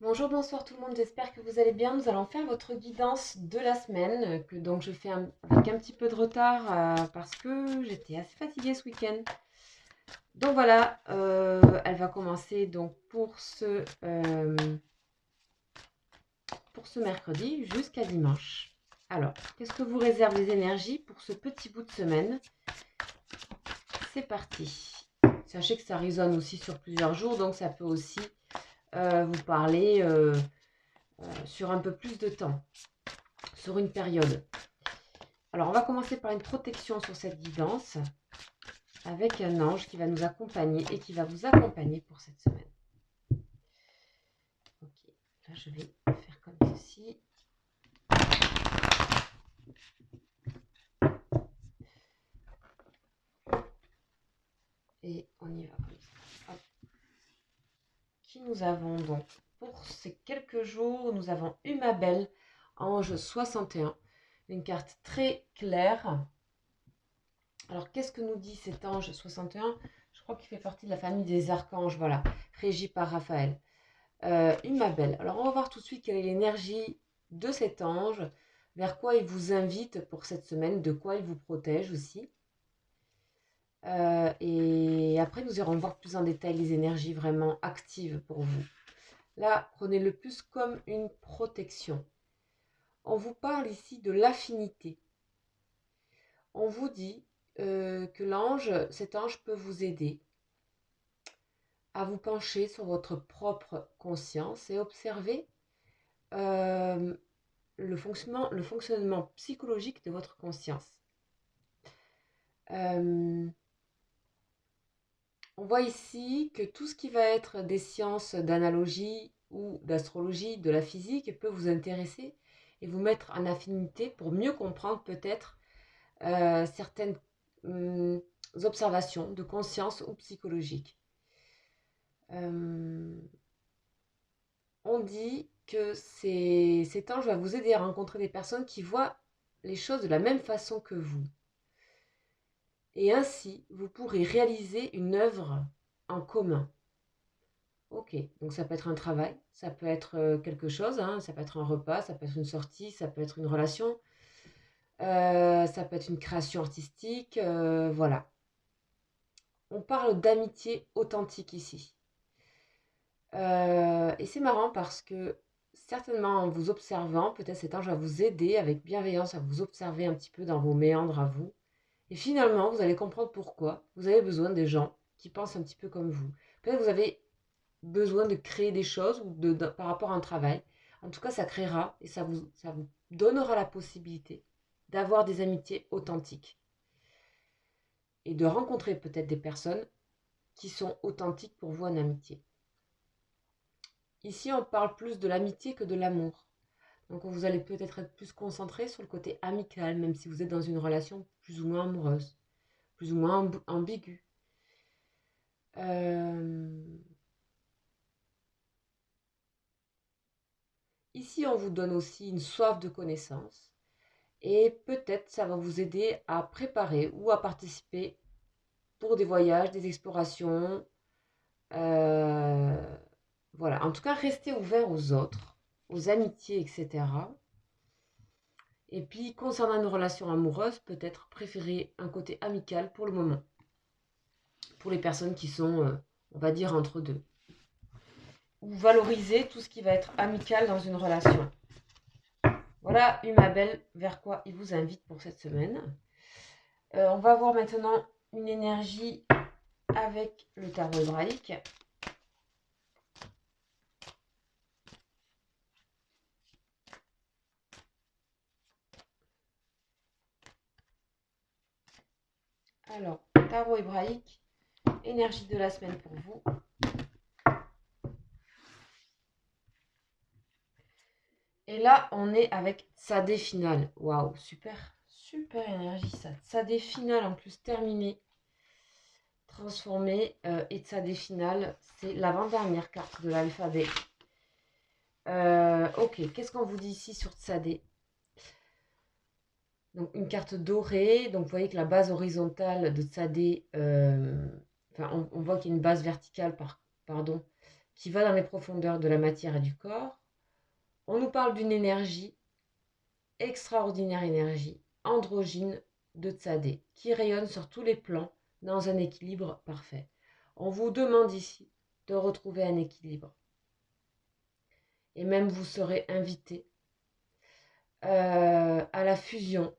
Bonjour, bonsoir tout le monde, j'espère que vous allez bien. Nous allons faire votre guidance de la semaine, que donc je fais avec un petit peu de retard parce que j'étais assez fatiguée ce week-end. Donc voilà, elle va commencer donc pour ce mercredi jusqu'à dimanche. Alors, qu'est-ce que vous réserve les énergies pour ce petit bout de semaine? C'est parti. Sachez que ça résonne aussi sur plusieurs jours, donc ça peut aussi vous parler sur un peu plus de temps, sur une période. Alors, on va commencer par une protection sur cette guidance avec un ange qui va nous accompagner et qui va vous accompagner pour cette semaine. Ok, là je vais faire comme ceci. Et on y va comme ça. Hop. Qui nous avons donc pour ces quelques jours? Nous avons Umabel, ange 61, une carte très claire. Alors, qu'est-ce que nous dit cet ange 61? Je crois qu'il fait partie de la famille des archanges, voilà, régi par Raphaël. Umabel. Alors, on va voir tout de suite quelle est l'énergie de cet ange, vers quoi il vous invite pour cette semaine, de quoi il vous protège aussi. Et après, nous irons voir plus en détail les énergies vraiment actives pour vous. Là, prenez-le plus comme une protection. On vous parle ici de l'affinité. On vous dit que cet ange peut vous aider à vous pencher sur votre propre conscience et observer euh, le fonctionnement psychologique de votre conscience. On voit ici que tout ce qui va être des sciences d'analogie ou d'astrologie, de la physique, peut vous intéresser et vous mettre en affinité pour mieux comprendre peut-être certaines observations de conscience ou psychologiques. On dit que cet ange va vous aider à rencontrer des personnes qui voient les choses de la même façon que vous. Et ainsi, vous pourrez réaliser une œuvre en commun. Ok, donc ça peut être un travail, ça peut être quelque chose, hein, ça peut être un repas, ça peut être une sortie, ça peut être une relation, ça peut être une création artistique, voilà. On parle d'amitié authentique ici. Et c'est marrant parce que certainement en vous observant, peut-être cet ange va vous aider avec bienveillance à vous observer un petit peu dans vos méandres à vous. Et finalement, vous allez comprendre pourquoi vous avez besoin des gens qui pensent un petit peu comme vous. Peut-être que vous avez besoin de créer des choses ou par rapport à un travail. En tout cas, ça créera et ça vous donnera la possibilité d'avoir des amitiés authentiques et de rencontrer peut-être des personnes qui sont authentiques pour vous en amitié. Ici, on parle plus de l'amitié que de l'amour. Donc, vous allez peut-être être plus concentré sur le côté amical, même si vous êtes dans une relation plus ou moins amoureuse, plus ou moins ambiguë. Ici, on vous donne aussi une soif de connaissance et peut-être ça va vous aider à préparer ou à participer pour des voyages, des explorations. Voilà, en tout cas, restez ouvert aux autres, aux amitiés, etc. Et puis, concernant une relation amoureuse, peut-être préférer un côté amical pour le moment, pour les personnes qui sont, on va dire, entre deux. Ou valoriser tout ce qui va être amical dans une relation. Voilà, Umabel, vers quoi il vous invite pour cette semaine. On va voir maintenant une énergie avec le tarot hébraïque. Alors, tarot hébraïque, énergie de la semaine pour vous. Et là, on est avec Tsadé finale. Waouh, super, super énergie ça. Tsadé finale en plus terminée, transformée. Et Tsadé finale, c'est l'avant-dernière carte de l'alphabet. Ok, qu'est-ce qu'on vous dit ici sur Tsadé? Donc une carte dorée, donc vous voyez que la base horizontale de Tsadé, enfin on voit qu'il y a une base verticale, pardon, qui va dans les profondeurs de la matière et du corps. On nous parle d'une énergie, extraordinaire énergie, androgyne de Tzadé, qui rayonne sur tous les plans dans un équilibre parfait. On vous demande ici de retrouver un équilibre. Et même vous serez invité à la fusion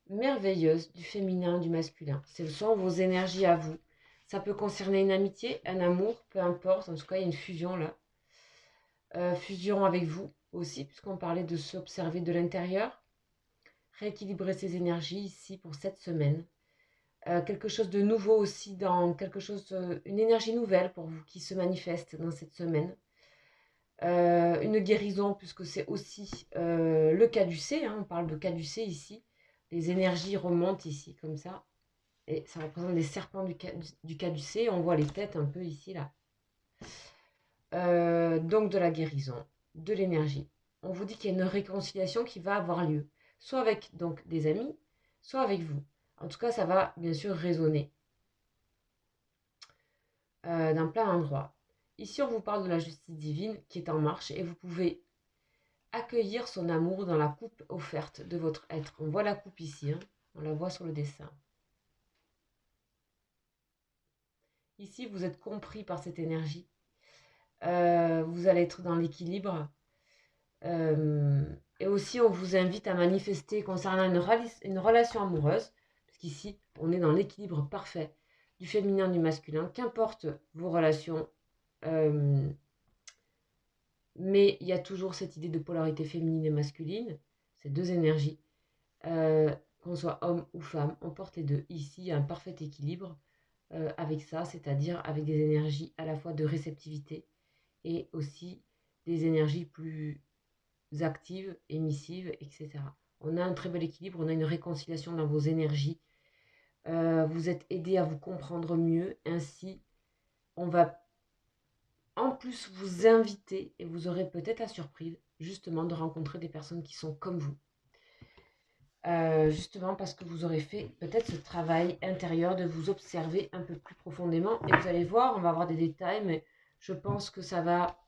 merveilleuse du féminin et du masculin. Ce sont vos énergies à vous. Ça peut concerner une amitié, un amour, peu importe. En tout cas, il y a une fusion là. Fusion avec vous aussi, puisqu'on parlait de s'observer de l'intérieur. Rééquilibrer ses énergies ici pour cette semaine. Quelque chose de nouveau aussi, dans quelque chose, une énergie nouvelle pour vous qui se manifeste dans cette semaine. Une guérison, puisque c'est aussi le caducée, hein, on parle de caducée ici. Les énergies remontent ici, comme ça. Et ça représente des serpents du caducée. On voit les têtes un peu ici, là. Donc de la guérison, de l'énergie. On vous dit qu'il y a une réconciliation qui va avoir lieu. Soit avec donc des amis, soit avec vous. En tout cas, ça va bien sûr résonner dans plein d'endroits. Ici, on vous parle de la justice divine qui est en marche et vous pouvez accueillir son amour dans la coupe offerte de votre être. On voit la coupe ici, hein, on la voit sur le dessin. Ici, vous êtes compris par cette énergie. Vous allez être dans l'équilibre. Et aussi, on vous invite à manifester concernant une relation amoureuse, parce qu'ici, on est dans l'équilibre parfait du féminin, du masculin, qu'importe vos relations. Mais il y a toujours cette idée de polarité féminine et masculine, ces deux énergies. Qu'on soit homme ou femme, on porte les deux. Ici, il y a un parfait équilibre avec ça, c'est-à-dire avec des énergies à la fois de réceptivité et aussi des énergies plus actives, émissives, etc. On a un très bel équilibre, on a une réconciliation dans vos énergies. Vous êtes aidé à vous comprendre mieux. Ainsi, on va en plus vous inviter et vous aurez peut-être la surprise justement de rencontrer des personnes qui sont comme vous. Justement parce que vous aurez fait peut-être ce travail intérieur de vous observer un peu plus profondément. Et vous allez voir, on va avoir des détails, mais je pense que ça va...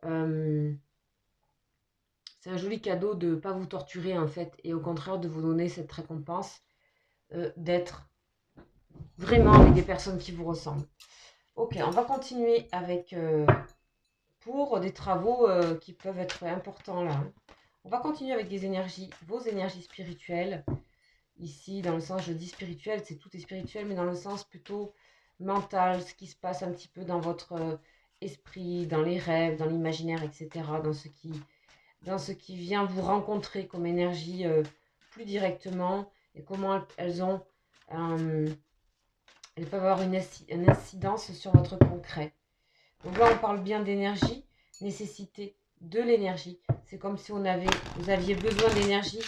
c'est un joli cadeau de ne pas vous torturer en fait, et au contraire de vous donner cette récompense d'être vraiment avec des personnes qui vous ressemblent. Ok, on va continuer avec... pour des travaux qui peuvent être importants là. On va continuer avec des énergies, vos énergies spirituelles. Ici, dans le sens, je dis spirituel, c'est tout est spirituel, mais dans le sens plutôt mental, ce qui se passe un petit peu dans votre esprit, dans les rêves, dans l'imaginaire, etc., dans ce qui vient vous rencontrer comme énergie plus directement, et comment elles peuvent avoir une incidence sur votre concret. Donc là, on parle bien d'énergie, nécessité de l'énergie. C'est comme si vous aviez besoin d'énergie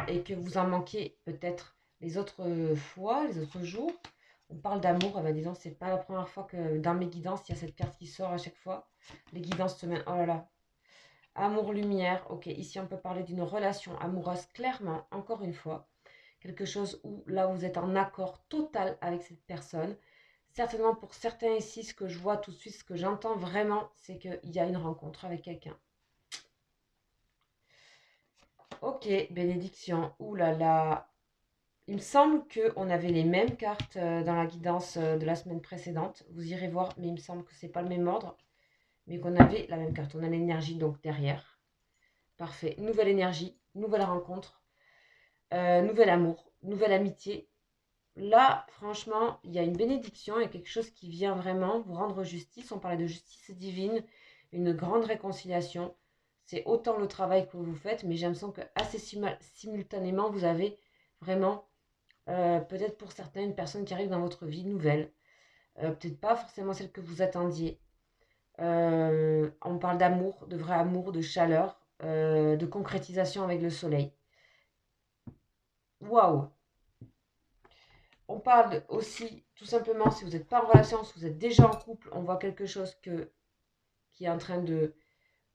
et que vous en manquiez peut-être les autres fois, les autres jours. On parle d'amour, eh ben, disons, c'est pas la première fois que dans mes guidances, il y a cette carte qui sort à chaque fois. Les guidances semaine, oh là là. Amour, lumière, ok, ici on peut parler d'une relation amoureuse, clairement, encore une fois. Quelque chose où là vous êtes en accord total avec cette personne. Certainement pour certains ici, ce que je vois tout de suite, ce que j'entends vraiment, c'est qu'il y a une rencontre avec quelqu'un. Ok, bénédiction. Ouh là là. Il me semble qu'on avait les mêmes cartes dans la guidance de la semaine précédente. Vous irez voir, mais il me semble que ce n'est pas le même ordre. Mais qu'on avait la même carte. On a l'énergie donc derrière. Parfait. Nouvelle énergie, nouvelle rencontre, nouvel amour, nouvelle amitié. Là, franchement, il y a une bénédiction, il y a quelque chose qui vient vraiment vous rendre justice. On parlait de justice divine, une grande réconciliation. C'est autant le travail que vous faites, mais j'ai l'impression que assez simultanément, vous avez vraiment, peut-être pour certains, une personne qui arrive dans votre vie nouvelle. Peut-être pas forcément celle que vous attendiez. On parle d'amour, de vrai amour, de chaleur, de concrétisation avec le soleil. Waouh! On parle aussi, tout simplement, si vous n'êtes pas en relation, si vous êtes déjà en couple, on voit quelque chose qui est en train de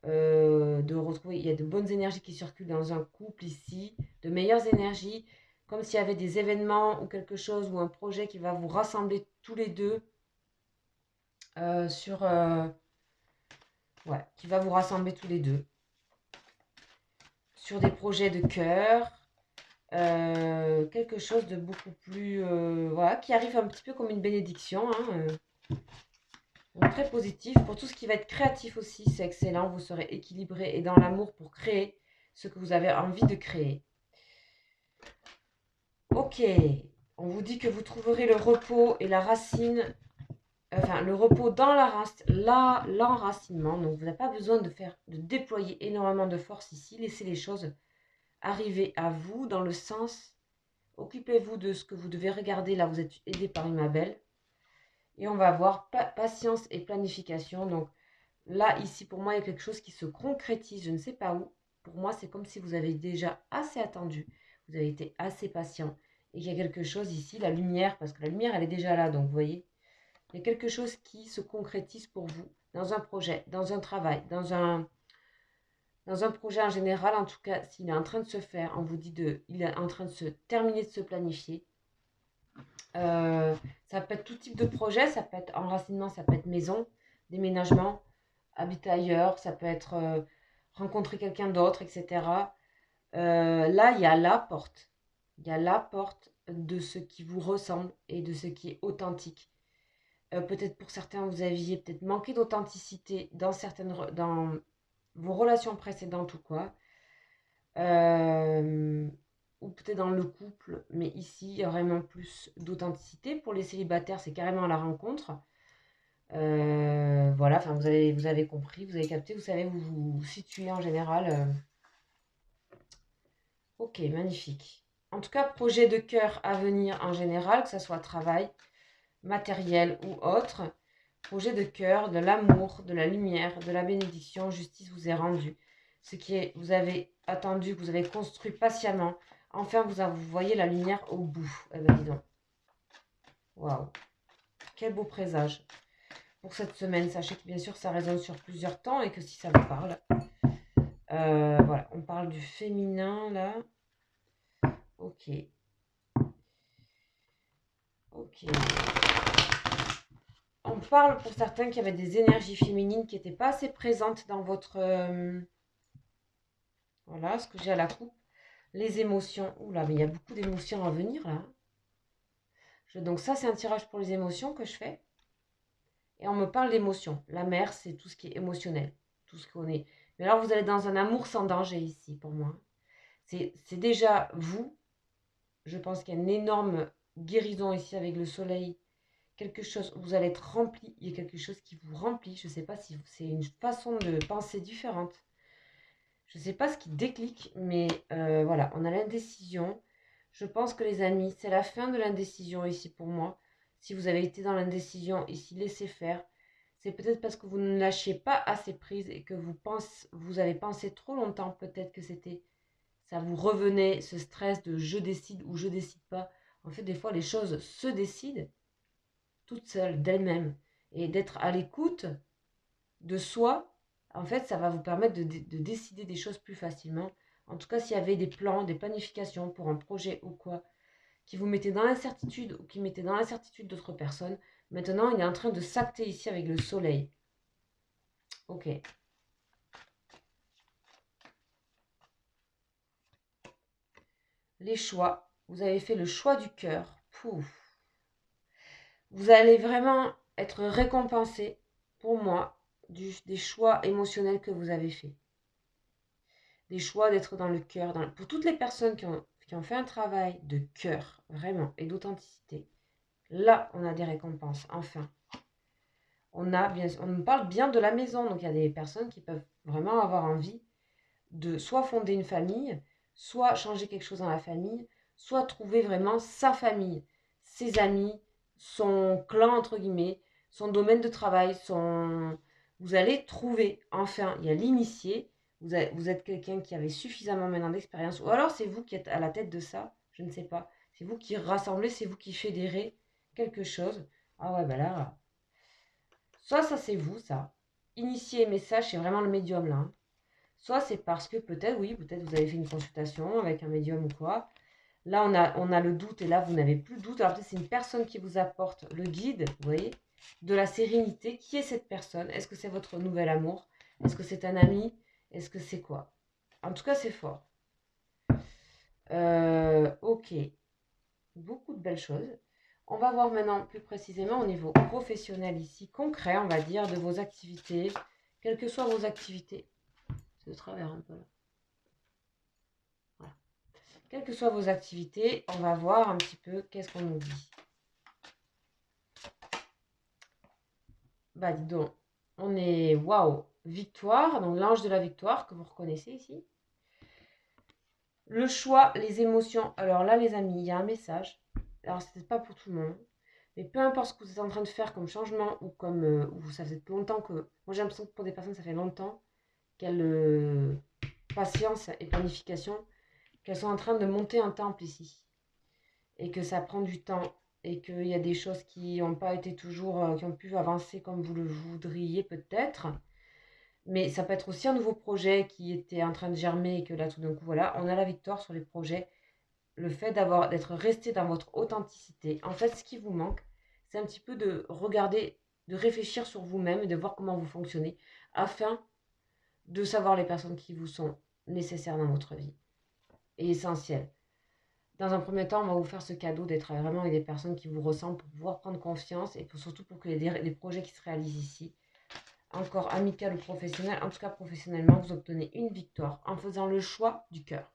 retrouver. Il y a de bonnes énergies qui circulent dans un couple ici, de meilleures énergies, comme s'il y avait des événements ou quelque chose ou un projet qui va vous rassembler tous les deux sur Ouais, qui va vous rassembler tous les deux. Sur des projets de cœur. Quelque chose de beaucoup plus... voilà, qui arrive un petit peu comme une bénédiction. Hein, donc très positif. Pour tout ce qui va être créatif aussi, c'est excellent. Vous serez équilibré et dans l'amour pour créer ce que vous avez envie de créer. Ok, on vous dit que vous trouverez le repos et la racine, enfin le repos dans l'enracinement. Donc vous n'avez pas besoin de déployer énormément de force ici. Laissez les choses arriver à vous dans le sens. Occupez-vous de ce que vous devez regarder. Là, vous êtes aidé par une belle. Et on va voir patience et planification. Donc là, ici, pour moi, il y a quelque chose qui se concrétise. Je ne sais pas où. Pour moi, c'est comme si vous avez déjà assez attendu. Vous avez été assez patient. Et qu'il y a quelque chose ici, la lumière, parce que la lumière, elle est déjà là. Donc, vous voyez, il y a quelque chose qui se concrétise pour vous dans un projet, dans un travail, dans un projet en général. En tout cas, s'il est en train de se faire, on vous dit il est en train de se terminer, de se planifier. Ça peut être tout type de projet, ça peut être enracinement, ça peut être maison, déménagement, habiter ailleurs, ça peut être rencontrer quelqu'un d'autre, etc. Là, il y a la porte. Il y a la porte de ce qui vous ressemble et de ce qui est authentique. Peut-être pour certains, vous aviez peut-être manqué d'authenticité dans vos relations précédentes ou quoi. Ou peut-être dans le couple, mais ici, il y a vraiment plus d'authenticité. Pour les célibataires, c'est carrément la rencontre. Voilà, enfin, vous avez compris, vous avez capté, vous savez où vous vous situez en général. Ok, magnifique. En tout cas, projet de cœur à venir en général, que ce soit travail, matériel ou autre. Projet de cœur, de l'amour, de la lumière, de la bénédiction, justice vous est rendue. Ce qui est, vous avez attendu, que vous avez construit patiemment. Enfin, vous voyez la lumière au bout. Eh ben, dis donc. Waouh. Quel beau présage. Pour cette semaine, sachez que bien sûr, ça résonne sur plusieurs temps et que si ça vous parle. Voilà, on parle du féminin là. Ok. Ok. On parle pour certains qu'il y avait des énergies féminines qui n'étaient pas assez présentes dans votre... voilà, ce que j'ai à la coupe. Les émotions. Oula, mais il y a beaucoup d'émotions à venir là. Donc ça, c'est un tirage pour les émotions que je fais. Et on me parle d'émotions. La mer, c'est tout ce qui est émotionnel. Tout ce qu'on est. Mais alors, vous allez dans un amour sans danger ici, pour moi. C'est déjà vous. Je pense qu'il y a une énorme guérison ici avec le soleil. Quelque chose, vous allez être rempli. Il y a quelque chose qui vous remplit. Je ne sais pas si c'est une façon de penser différente. Je ne sais pas ce qui déclic, mais voilà, on a l'indécision. Je pense que les amis, c'est la fin de l'indécision ici pour moi. Si vous avez été dans l'indécision ici, laissez faire. C'est peut-être parce que vous ne lâchez pas assez prise et que vous avez pensé trop longtemps peut-être que ça vous revenait ce stress de je décide ou je décide pas. En fait, des fois, les choses se décident toutes seules, d'elles-mêmes. Et d'être à l'écoute de soi, en fait, ça va vous permettre de décider des choses plus facilement. En tout cas, s'il y avait des plans, des planifications pour un projet ou quoi, qui vous mettaient dans l'incertitude ou qui mettaient dans l'incertitude d'autres personnes, maintenant, il est en train de s'acter ici avec le soleil. Ok. Les choix. Vous avez fait le choix du cœur. Pouf. Vous allez vraiment être récompensé, pour moi, des choix émotionnels que vous avez faits. Des choix d'être dans le cœur. Pour toutes les personnes qui ont fait un travail de cœur, vraiment, et d'authenticité, là, on a des récompenses, enfin. On nous parle bien de la maison, donc il y a des personnes qui peuvent vraiment avoir envie de soit fonder une famille, soit changer quelque chose dans la famille, soit trouver vraiment sa famille, ses amis, son clan, entre guillemets, son domaine de travail, vous allez trouver, enfin, il y a l'initié, vous êtes quelqu'un qui avait suffisamment maintenant d'expérience, ou alors c'est vous qui êtes à la tête de ça, je ne sais pas, c'est vous qui rassemblez, c'est vous qui fédérez quelque chose. Ah ouais, bah là, soit ça c'est vous, ça. Initier message, c'est vraiment le médium là. Hein. Soit c'est parce que peut-être, oui, peut-être vous avez fait une consultation avec un médium ou quoi. Là, on a le doute et là, vous n'avez plus de doute. Alors peut-être c'est une personne qui vous apporte le guide, vous voyez, de la sérénité. Qui est cette personne? Est-ce que c'est votre nouvel amour? Est-ce que c'est un ami? Est-ce que c'est quoi? En tout cas, c'est fort. Ok, beaucoup de belles choses. On va voir maintenant plus précisément au niveau professionnel ici, concret, on va dire, de vos activités, quelles que soient vos activités. C'est de travers un peu là. Voilà. Quelles que soient vos activités, on va voir un petit peu qu'est-ce qu'on nous dit. Bah dis donc, on est, waouh, victoire, donc l'ange de la victoire que vous reconnaissez ici. Le choix, les émotions. Alors là, les amis, il y a un message. Alors, c'est peut-être pas pour tout le monde. Mais peu importe ce que vous êtes en train de faire comme changement ou comme ou ça fait longtemps que. Moi, j'ai l'impression que pour des personnes, ça fait longtemps qu'elles. Patience et planification, qu'elles sont en train de monter un temple ici. Et que ça prend du temps. Et qu'il y a des choses qui n'ont pas été toujours. Qui ont pu avancer comme vous le voudriez peut-être. Mais ça peut être aussi un nouveau projet qui était en train de germer et que là, tout d'un coup, voilà, on a la victoire sur les projets. Le fait d'être resté dans votre authenticité. En fait, ce qui vous manque, c'est un petit peu de regarder, de réfléchir sur vous-même et de voir comment vous fonctionnez afin de savoir les personnes qui vous sont nécessaires dans votre vie et essentielles. Dans un premier temps, on va vous faire ce cadeau d'être vraiment avec des personnes qui vous ressemblent pour pouvoir prendre confiance et surtout pour que les projets qui se réalisent ici, encore amical ou professionnel, en tout cas professionnellement, vous obtenez une victoire en faisant le choix du cœur.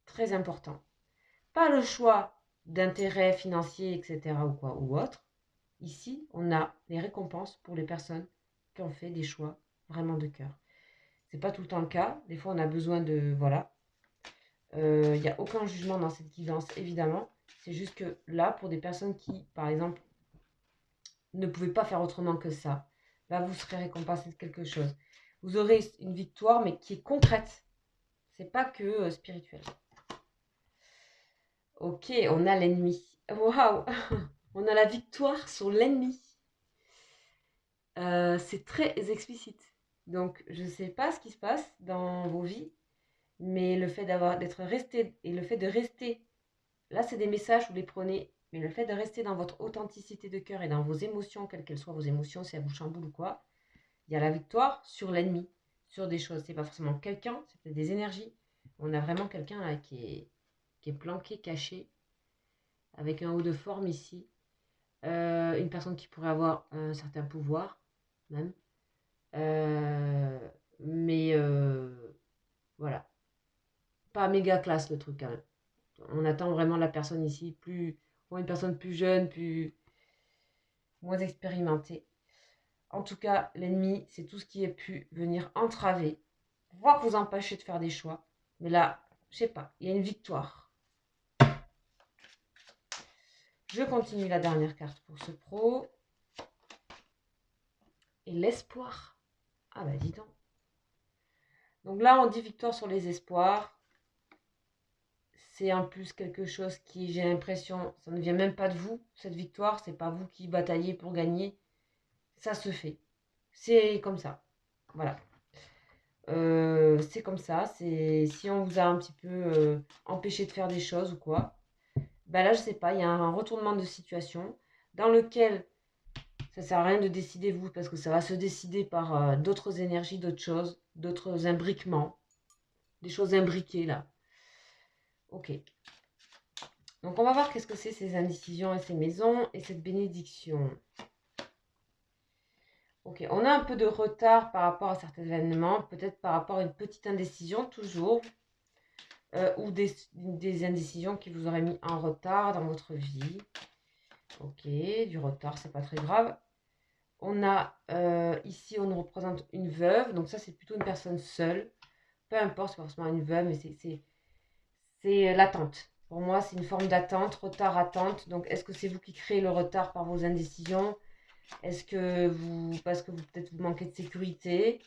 Très important. Pas le choix d'intérêts financiers, etc. ou quoi ou autre. Ici, on a les récompenses pour les personnes qui ont fait des choix vraiment de cœur. C'est pas tout le temps le cas. Des fois, on a besoin de voilà. Il n'y a aucun jugement dans cette guidance, évidemment. C'est juste que là, pour des personnes qui, par exemple, ne pouvaient pas faire autrement que ça, là, vous serez récompensé de quelque chose. Vous aurez une victoire, mais qui est concrète. C'est pas que spirituel. Ok, on a l'ennemi. Waouh! On a la victoire sur l'ennemi. C'est très explicite. Donc, je ne sais pas ce qui se passe dans vos vies, mais le fait d'être resté et le fait de rester, là, c'est des messages, vous les prenez, mais le fait de rester dans votre authenticité de cœur et dans vos émotions, quelles qu'elles soient vos émotions, si elles vous chamboulent ou quoi, il y a la victoire sur l'ennemi, sur des choses. C'est pas forcément quelqu'un, c'est peut-être des énergies. On a vraiment quelqu'un là qui est planqué, caché, avec un haut de forme ici. Une personne qui pourrait avoir un certain pouvoir, même. Euh, mais voilà. Pas méga classe le truc quand même. On attend vraiment la personne ici, une personne plus jeune, moins expérimentée. En tout cas, l'ennemi, c'est tout ce qui a pu venir entraver, voire vous empêcher de faire des choix. Mais là, je sais pas, il y a une victoire. Je continue la dernière carte pour ce pro. Et l'espoir. Ah bah dis donc. Donc là, on dit victoire sur les espoirs. C'est en plus quelque chose qui, j'ai l'impression, ça ne vient même pas de vous, cette victoire. C'est pas vous qui bataillez pour gagner. Ça se fait. C'est comme ça. Voilà. C'est comme ça. C'est si on vous a un petit peu empêché de faire des choses ou quoi. Bah là, je sais pas. Il y a un retournement de situation dans lequel ça sert à rien de décider vous parce que ça va se décider par d'autres énergies, d'autres choses, d'autres imbriquements, des choses imbriquées là. Ok. Donc on va voir qu'est-ce que c'est ces indécisions et ces maisons et cette bénédiction. Ok, on a un peu de retard par rapport à certains événements, peut-être par rapport à une petite indécision toujours, ou des indécisions qui vous auraient mis en retard dans votre vie. Ok, du retard, c'est pas très grave. On a ici, on nous représente une veuve, donc ça c'est plutôt une personne seule. Peu importe, c'est pas forcément une veuve, mais c'est l'attente. Pour moi, c'est une forme d'attente, retard, attente. Donc, est-ce que c'est vous qui créez le retard par vos indécisions? Est-ce que parce que peut-être vous manquez de sécurité,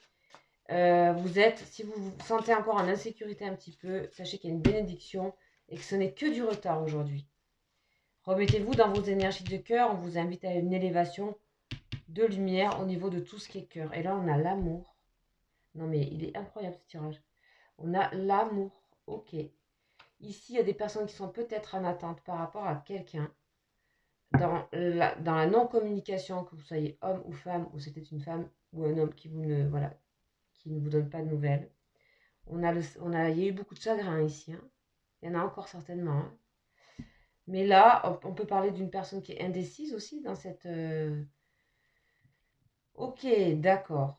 si vous vous sentez encore en insécurité un petit peu, sachez qu'il y a une bénédiction et que ce n'est que du retard aujourd'hui. Remettez-vous dans vos énergies de cœur, on vous invite à une élévation de lumière au niveau de tout ce qui est cœur. Et là, on a l'amour. Non, mais il est incroyable ce tirage. On a l'amour. Ok. Ici, il y a des personnes qui sont peut-être en attente par rapport à quelqu'un dans la non-communication, que vous soyez homme ou femme, ou c'était une femme ou un homme qui voilà, qui ne vous donne pas de nouvelles. Il y a eu beaucoup de chagrin ici, hein. Il y en a encore certainement, hein. Mais là, on peut parler d'une personne qui est indécise aussi dans cette... Ok, d'accord.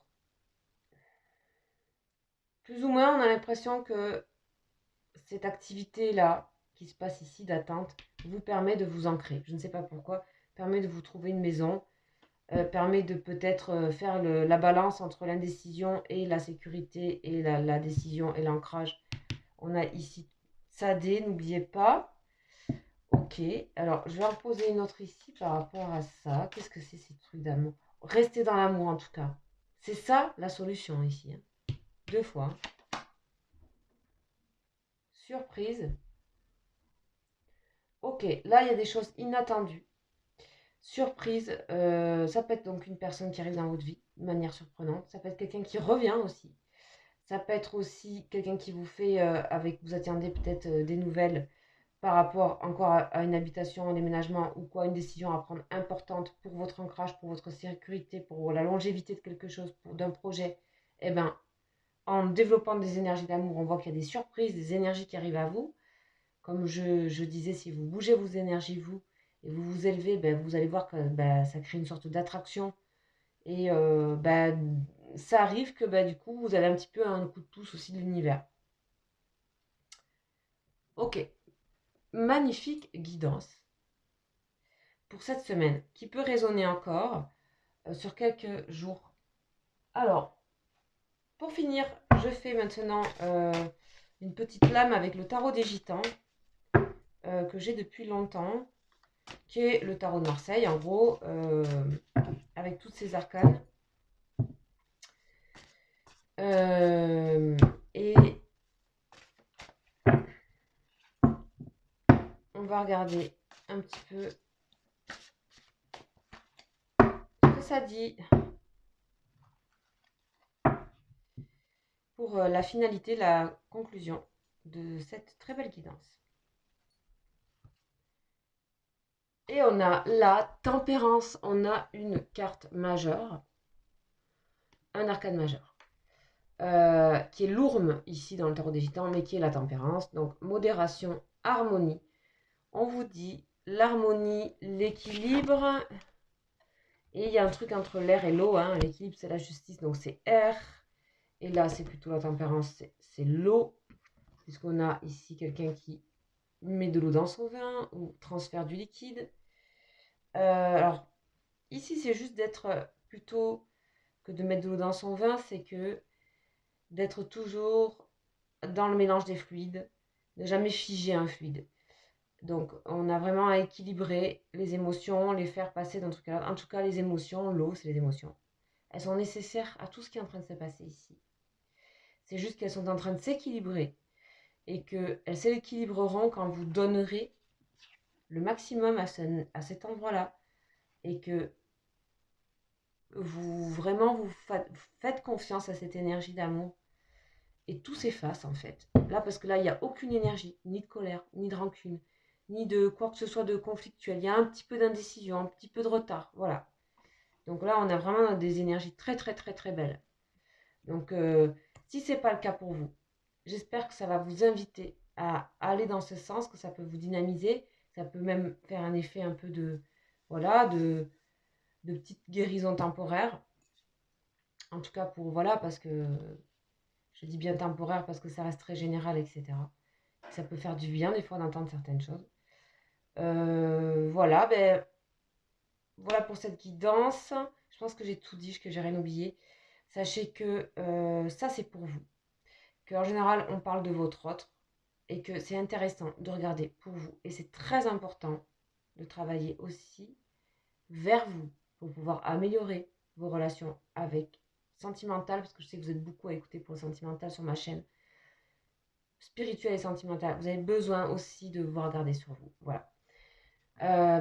Plus ou moins, on a l'impression que cette activité-là, qui se passe ici d'attente, vous permet de vous ancrer. Je ne sais pas pourquoi, permet de vous trouver une maison, permet de peut-être faire la balance entre l'indécision et la sécurité et la décision et l'ancrage. On a ici Sadé, n'oubliez pas. Ok, alors je vais en poser une autre ici par rapport à ça. Qu'est-ce que c'est ces trucs d'amour? Rester dans l'amour en tout cas. C'est ça la solution ici, hein. 2 fois. Surprise. Ok, là il y a des choses inattendues. Surprise, ça peut être donc une personne qui arrive dans votre vie de manière surprenante. Ça peut être quelqu'un qui revient aussi. Ça peut être aussi quelqu'un qui vous fait, vous attendez peut-être des nouvelles par rapport encore à une habitation, un déménagement ou quoi, une décision à prendre importante pour votre ancrage, pour votre sécurité, pour la longévité de quelque chose, d'un projet. Eh bien, en développant des énergies d'amour, on voit qu'il y a des surprises, des énergies qui arrivent à vous. Comme je disais, si vous bougez vos énergies, vous, et vous vous élevez, ben, vous allez voir que ça crée une sorte d'attraction. Et ça arrive que du coup, vous avez un petit peu un coup de pouce aussi de l'univers. Ok, magnifique guidance pour cette semaine qui peut résonner encore sur quelques jours. Alors, pour finir, je fais maintenant une petite lame avec le tarot des gitans que j'ai depuis longtemps, qui est le tarot de Marseille, en gros, avec toutes ces arcanes. Et on va regarder un petit peu ce que ça dit pour la finalité, la conclusion de cette très belle guidance. Et on a la tempérance, on a une carte majeure, un arcane majeur, qui est l'ourme ici dans le tarot des gitans, mais qui est la tempérance, donc modération, harmonie. On vous dit l'harmonie, l'équilibre, et il y a un truc entre l'air et l'eau, hein. L'équilibre c'est la justice, donc c'est air, et là c'est plutôt la tempérance, c'est l'eau, puisqu'on a ici quelqu'un qui met de l'eau dans son vin ou transfère du liquide. Alors, ici, c'est juste d'être plutôt que de mettre de l'eau dans son vin, c'est que d'être toujours dans le mélange des fluides, ne jamais figer un fluide. Donc, on a vraiment à équilibrer les émotions, les faire passer dans tout cas. En tout cas, les émotions, l'eau, c'est les émotions. Elles sont nécessaires à tout ce qui est en train de se passer ici. C'est juste qu'elles sont en train de s'équilibrer et qu'elles s'équilibreront quand vous donnerez le maximum à cet endroit-là et que vous faites confiance à cette énergie d'amour et tout s'efface en fait. Là, parce que là, il n'y a aucune énergie, ni de colère, ni de rancune, ni de quoi que ce soit de conflictuel. Il y a un petit peu d'indécision, un petit peu de retard, voilà. Donc là, on a vraiment des énergies très très très très belles. Donc, si ce n'est pas le cas pour vous, j'espère que ça va vous inviter à aller dans ce sens, que ça peut vous dynamiser, ça peut même faire un effet un peu voilà, de petite guérison temporaire. En tout cas, voilà, parce que je dis bien temporaire parce que ça reste très général, etc. Ça peut faire du bien des fois d'entendre certaines choses. Voilà, voilà pour cette guidance. Je pense que j'ai tout dit, que j'ai rien oublié. Sachez que ça, c'est pour vous. Qu'en général, on parle de votre autre et que c'est intéressant de regarder pour vous. Et c'est très important de travailler aussi vers vous pour pouvoir améliorer vos relations avec sentimentales, parce que je sais que vous êtes beaucoup à écouter pour le sentimental sur ma chaîne. Spirituel et sentimental, vous avez besoin aussi de vous regarder sur vous. Voilà.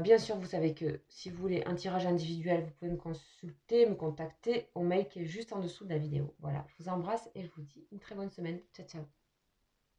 Bien sûr, vous savez que si vous voulez un tirage individuel, vous pouvez me consulter, me contacter au mail qui est juste en dessous de la vidéo. Voilà, je vous embrasse et je vous dis une très bonne semaine. Ciao, ciao.